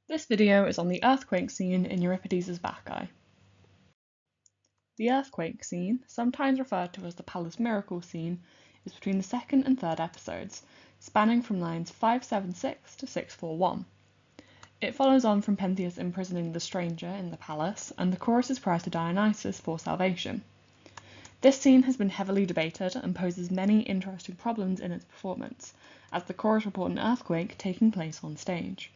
This video is on the earthquake scene in Euripides' Bacchae. The earthquake scene, sometimes referred to as the palace miracle scene, is between the second and third episodes, spanning from lines 576 to 641. It follows on from Pentheus imprisoning the stranger in the palace, and the choruses prior to Dionysus for salvation. This scene has been heavily debated and poses many interesting problems in its performance, as the chorus report an earthquake taking place on stage.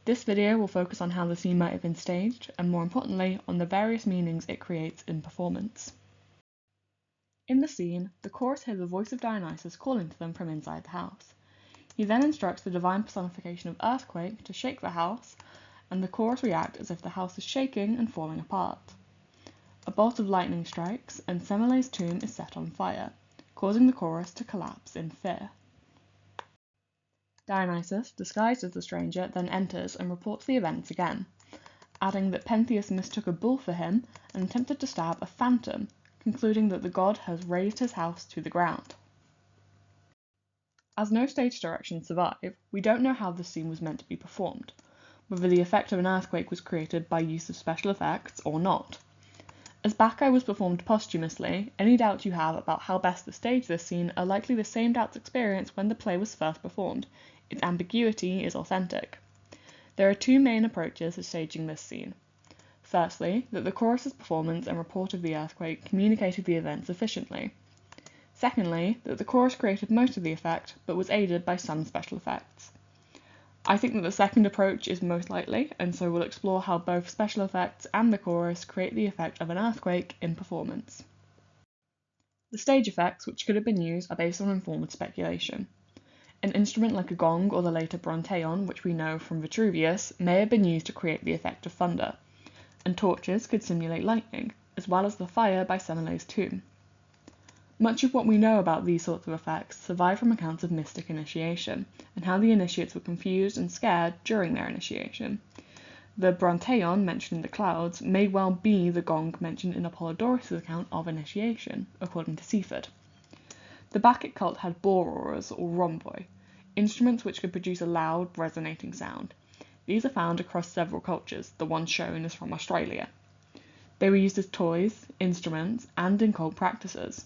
This video will focus on how the scene might have been staged, and more importantly, on the various meanings it creates in performance. In the scene, the chorus hear the voice of Dionysus calling to them from inside the house. He then instructs the divine personification of earthquake to shake the house, and the chorus react as if the house is shaking and falling apart. A bolt of lightning strikes, and Semele's tomb is set on fire, causing the chorus to collapse in fear. Dionysus, disguised as the stranger, then enters and reports the events again, adding that Pentheus mistook a bull for him and attempted to stab a phantom, concluding that the god has razed his house to the ground. As no stage directions survive, we don't know how this scene was meant to be performed, whether the effect of an earthquake was created by use of special effects or not. As Bacchae was performed posthumously, any doubts you have about how best to stage this scene are likely the same doubts experienced when the play was first performed. Its ambiguity is authentic. There are two main approaches to staging this scene. Firstly, that the chorus's performance and report of the earthquake communicated the event sufficiently. Secondly, that the chorus created most of the effect, but was aided by some special effects. I think that the second approach is most likely, and so we'll explore how both special effects and the chorus create the effect of an earthquake in performance. The stage effects which could have been used are based on informed speculation. An instrument like a gong or the later bronteion, which we know from Vitruvius, may have been used to create the effect of thunder, and torches could simulate lightning, as well as the fire by Semele's tomb. Much of what we know about these sorts of effects survive from accounts of mystic initiation, and how the initiates were confused and scared during their initiation. The bronteion mentioned in the clouds may well be the gong mentioned in Apollodorus' account of initiation, according to Seaford. The Bacchic cult had bororas or rhomboi, instruments which could produce a loud, resonating sound. These are found across several cultures, the one shown is from Australia. They were used as toys, instruments, and in cult practices.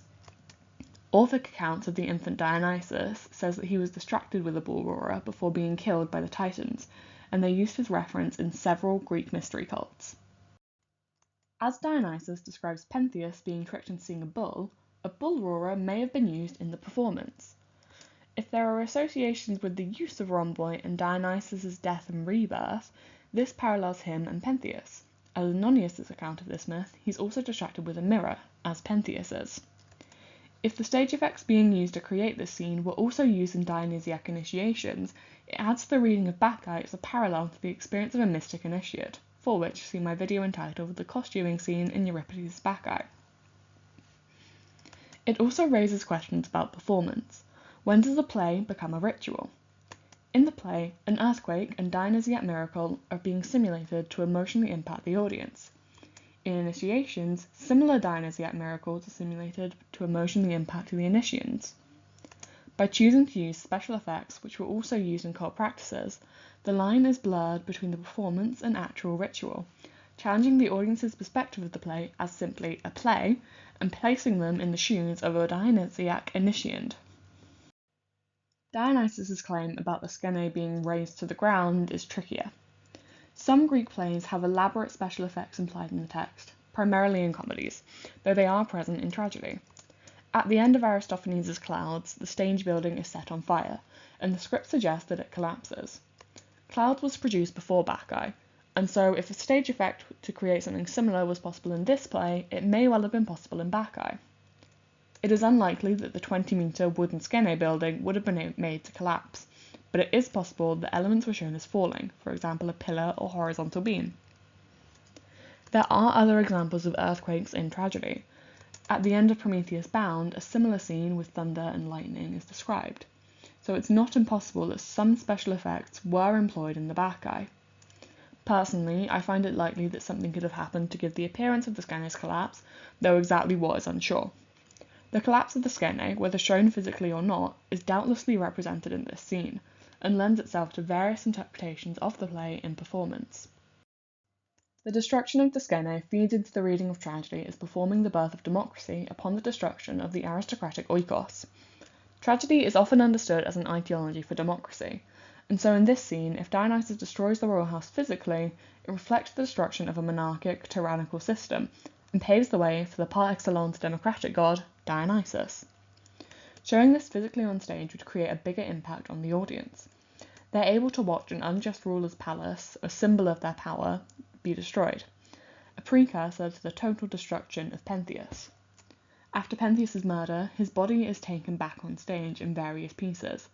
Orphic accounts of the infant Dionysus says that he was distracted with a borora before being killed by the Titans, and they used his reference in several Greek mystery cults. As Dionysus describes Pentheus being tricked into seeing a bull roarer may have been used in the performance. If there are associations with the use of rhomboi and Dionysus' death and rebirth, this parallels him and Pentheus. As Anonius' account of this myth, he's also distracted with a mirror, as Pentheus is. If the stage effects being used to create this scene were also used in Dionysiac initiations, it adds to the reading of Bacchae as a parallel to the experience of a mystic initiate, for which see my video entitled The Costuming Scene in Euripides Bacchae. It also raises questions about performance. When does a play become a ritual? In the play, an earthquake and Dionysiac miracle are being simulated to emotionally impact the audience. In initiations, similar Dionysiac miracles are simulated to emotionally impact the initiants. By choosing to use special effects, which were also used in cult practices, the line is blurred between the performance and actual ritual, challenging the audience's perspective of the play as simply a play, and placing them in the shoes of a Dionysiac initiant. Dionysus' claim about the skene being razed to the ground is trickier. Some Greek plays have elaborate special effects implied in the text, primarily in comedies, though they are present in tragedy. At the end of Aristophanes' Clouds, the stage building is set on fire, and the script suggests that it collapses. Clouds was produced before Bacchae, and so if a stage effect to create something similar was possible in this play, it may well have been possible in Bacchae. It is unlikely that the 20-metre wooden skene building would have been made to collapse, but it is possible that elements were shown as falling, for example a pillar or horizontal beam. There are other examples of earthquakes in tragedy. At the end of Prometheus Bound, a similar scene with thunder and lightning is described, so it's not impossible that some special effects were employed in the Bacchae. Personally, I find it likely that something could have happened to give the appearance of the skene's collapse, though exactly what is unsure. The collapse of the skene, whether shown physically or not, is doubtlessly represented in this scene, and lends itself to various interpretations of the play in performance. The destruction of the Skene feeds into the reading of tragedy as performing the birth of democracy upon the destruction of the aristocratic oikos. Tragedy is often understood as an ideology for democracy, and so in this scene, if Dionysus destroys the royal house physically, it reflects the destruction of a monarchic, tyrannical system, and paves the way for the par excellence democratic god, Dionysus. Showing this physically on stage would create a bigger impact on the audience. They're able to watch an unjust ruler's palace, a symbol of their power, be destroyed, a precursor to the total destruction of Pentheus. After Pentheus's murder, his body is taken back on stage in various pieces,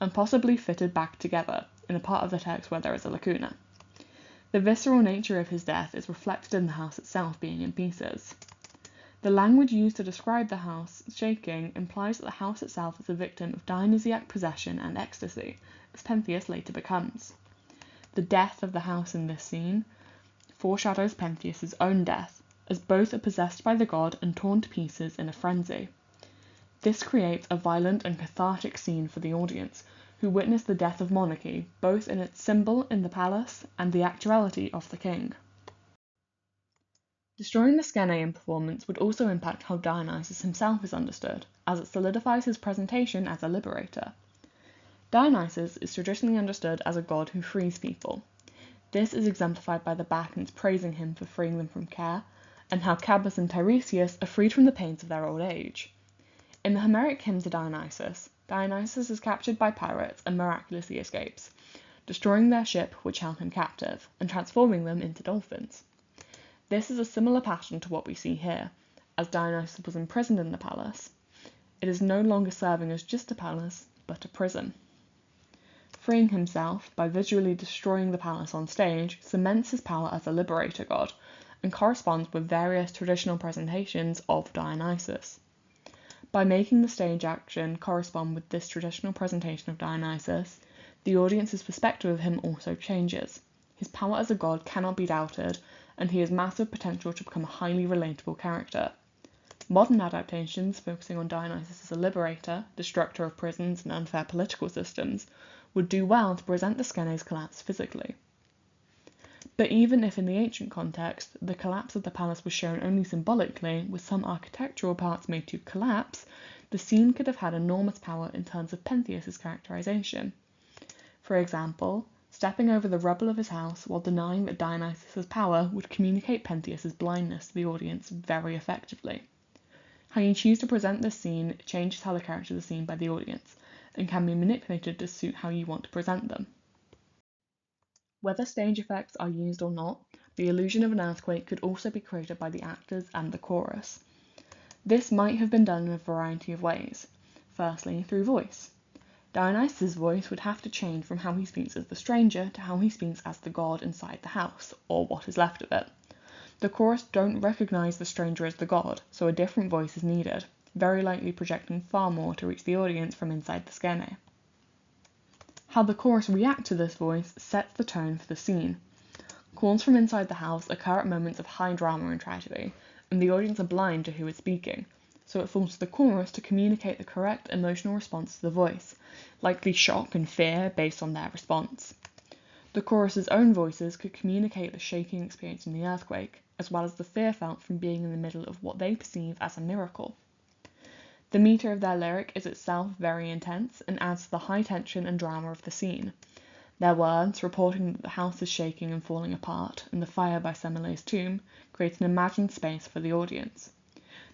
and possibly fitted back together in a part of the text where there is a lacuna. The visceral nature of his death is reflected in the house itself being in pieces. The language used to describe the house shaking implies that the house itself is a victim of Dionysiac possession and ecstasy, as Pentheus later becomes. The death of the house in this scene foreshadows Pentheus's own death, as both are possessed by the god and torn to pieces in a frenzy. This creates a violent and cathartic scene for the audience, who witness the death of monarchy, both in its symbol in the palace and the actuality of the king. Destroying the Skene in performance would also impact how Dionysus himself is understood, as it solidifies his presentation as a liberator. Dionysus is traditionally understood as a god who frees people. This is exemplified by the Bacchae praising him for freeing them from care, and how Cabus and Tiresias are freed from the pains of their old age. In the Homeric hymn to Dionysus, Dionysus is captured by pirates and miraculously escapes, destroying their ship which held him captive, and transforming them into dolphins. This is a similar pattern to what we see here, as Dionysus was imprisoned in the palace. It is no longer serving as just a palace, but a prison. Freeing himself by visually destroying the palace on stage cements his power as a liberator god, and corresponds with various traditional presentations of Dionysus. By making the stage action correspond with this traditional presentation of Dionysus, the audience's perspective of him also changes. His power as a god cannot be doubted, and he has massive potential to become a highly relatable character. Modern adaptations, focusing on Dionysus as a liberator, destructor of prisons and unfair political systems, would do well to present the Skene's collapse physically. But even if in the ancient context, the collapse of the palace was shown only symbolically, with some architectural parts made to collapse, the scene could have had enormous power in terms of Pentheus's characterization. For example, stepping over the rubble of his house while denying that Dionysus's power would communicate Pentheus's blindness to the audience very effectively. How you choose to present this scene changes how the characters are seen by the audience, and can be manipulated to suit how you want to present them. Whether stage effects are used or not, the illusion of an earthquake could also be created by the actors and the chorus. This might have been done in a variety of ways. Firstly, through voice. Dionysus' voice would have to change from how he speaks as the stranger to how he speaks as the god inside the house, or what is left of it. The chorus don't recognise the stranger as the god, so a different voice is needed, very likely projecting far more to reach the audience from inside the Skene. How the chorus react to this voice sets the tone for the scene. Calls from inside the house occur at moments of high drama and tragedy, and the audience are blind to who is speaking, so it falls to the chorus to communicate the correct emotional response to the voice, likely shock and fear based on their response. The chorus's own voices could communicate the shaking experience in the earthquake, as well as the fear felt from being in the middle of what they perceive as a miracle. The meter of their lyric is itself very intense and adds to the high tension and drama of the scene. Their words, reporting that the house is shaking and falling apart, and the fire by Semele's tomb, creates an imagined space for the audience.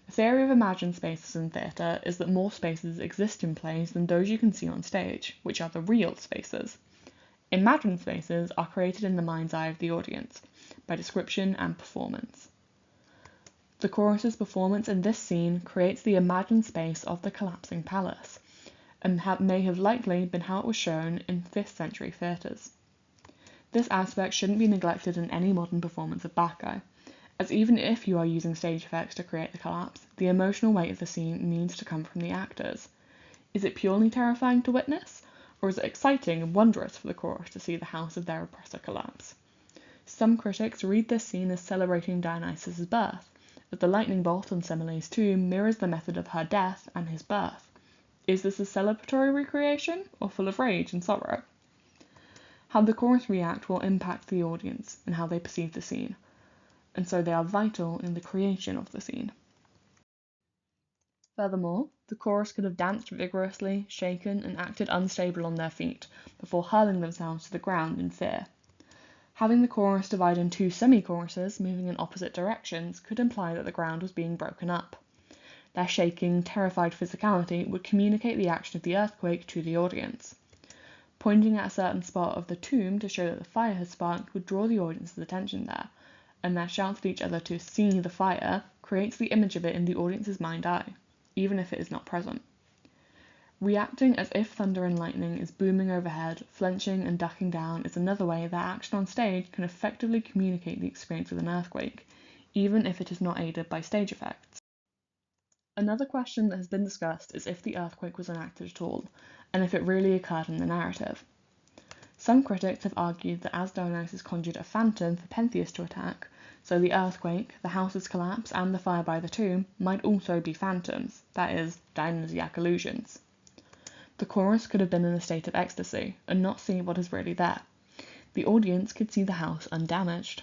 The theory of imagined spaces in theatre is that more spaces exist in plays than those you can see on stage, which are the real spaces. Imagined spaces are created in the mind's eye of the audience, by description and performance. The chorus's performance in this scene creates the imagined space of the collapsing palace, and may have likely been how it was shown in 5th century theatres. This aspect shouldn't be neglected in any modern performance of Bacchae, as even if you are using stage effects to create the collapse, the emotional weight of the scene needs to come from the actors. Is it purely terrifying to witness, or is it exciting and wondrous for the chorus to see the house of their oppressor collapse? Some critics read this scene as celebrating Dionysus' birth, as the lightning bolt on Semele's tomb mirrors the method of her death and his birth. Is this a celebratory recreation, or full of rage and sorrow? How the chorus react will impact the audience and how they perceive the scene, and so they are vital in the creation of the scene. Furthermore, the chorus could have danced vigorously, shaken, and acted unstable on their feet before hurling themselves to the ground in fear. Having the chorus divide in two semi-choruses moving in opposite directions could imply that the ground was being broken up. Their shaking, terrified physicality would communicate the action of the earthquake to the audience. Pointing at a certain spot of the tomb to show that the fire had sparked would draw the audience's attention there, and their shouts at each other to see the fire creates the image of it in the audience's mind-eye, even if it is not present. Reacting as if thunder and lightning is booming overhead, flinching and ducking down is another way that action on stage can effectively communicate the experience of an earthquake, even if it is not aided by stage effects. Another question that has been discussed is if the earthquake was enacted at all, and if it really occurred in the narrative. Some critics have argued that as Dionysus conjured a phantom for Pentheus to attack, so the earthquake, the house's collapse, and the fire by the tomb might also be phantoms, that is, Dionysiac illusions. The chorus could have been in a state of ecstasy and not see what is really there. The audience could see the house undamaged.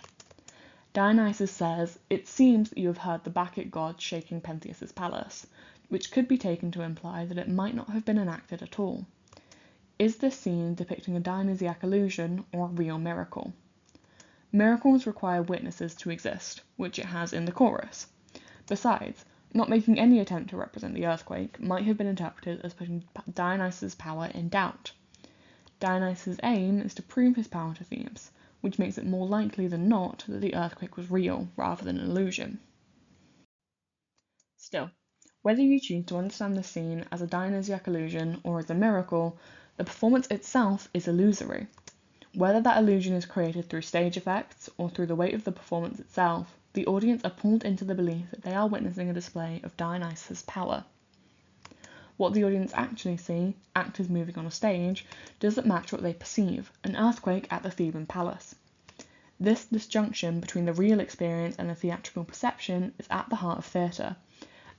Dionysus says, "It seems that you have heard the Bacchic gods shaking Pentheus's palace," which could be taken to imply that it might not have been enacted at all. Is this scene depicting a Dionysiac illusion or a real miracle? Miracles require witnesses to exist, which it has in the chorus. Besides, not making any attempt to represent the earthquake might have been interpreted as putting Dionysus' power in doubt. Dionysus' aim is to prove his power to Thebes, which makes it more likely than not that the earthquake was real rather than an illusion. Still, whether you choose to understand the scene as a Dionysiac illusion or as a miracle, the performance itself is illusory. Whether that illusion is created through stage effects or through the weight of the performance itself, the audience are pulled into the belief that they are witnessing a display of Dionysus' power. What the audience actually see, actors moving on a stage, doesn't match what they perceive, an earthquake at the Theban palace. This disjunction between the real experience and the theatrical perception is at the heart of theatre,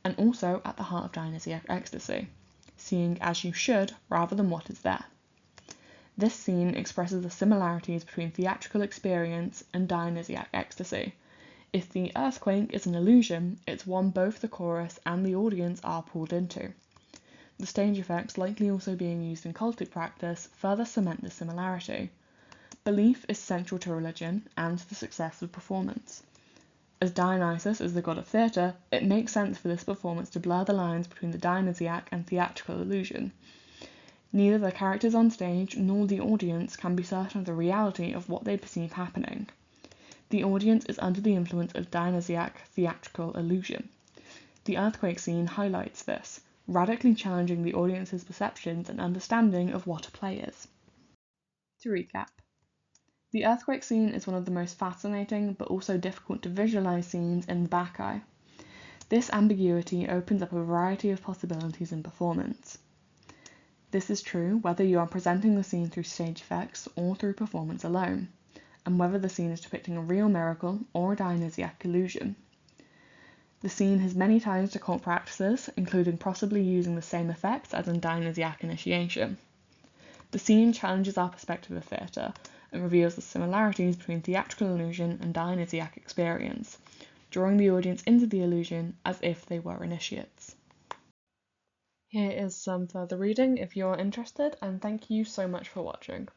and also at the heart of Dionysiac ecstasy, seeing as you should rather than what is there. This scene expresses the similarities between theatrical experience and Dionysiac ecstasy. If the earthquake is an illusion, it's one both the chorus and the audience are pulled into. The stage effects likely also being used in cultic practice further cement this similarity. Belief is central to religion and to the success of performance. As Dionysus is the god of theatre, it makes sense for this performance to blur the lines between the Dionysiac and theatrical illusion. Neither the characters on stage nor the audience can be certain of the reality of what they perceive happening. The audience is under the influence of Dionysiac theatrical illusion. The earthquake scene highlights this, radically challenging the audience's perceptions and understanding of what a play is. To recap, the earthquake scene is one of the most fascinating but also difficult to visualize scenes in the Bacchae. This ambiguity opens up a variety of possibilities in performance. This is true whether you are presenting the scene through stage effects or through performance alone, and whether the scene is depicting a real miracle or a Dionysiac illusion. The scene has many ties to cult practices, including possibly using the same effects as in Dionysiac initiation. The scene challenges our perspective of theatre and reveals the similarities between theatrical illusion and Dionysiac experience, drawing the audience into the illusion as if they were initiates. Here is some further reading if you are interested, and thank you so much for watching.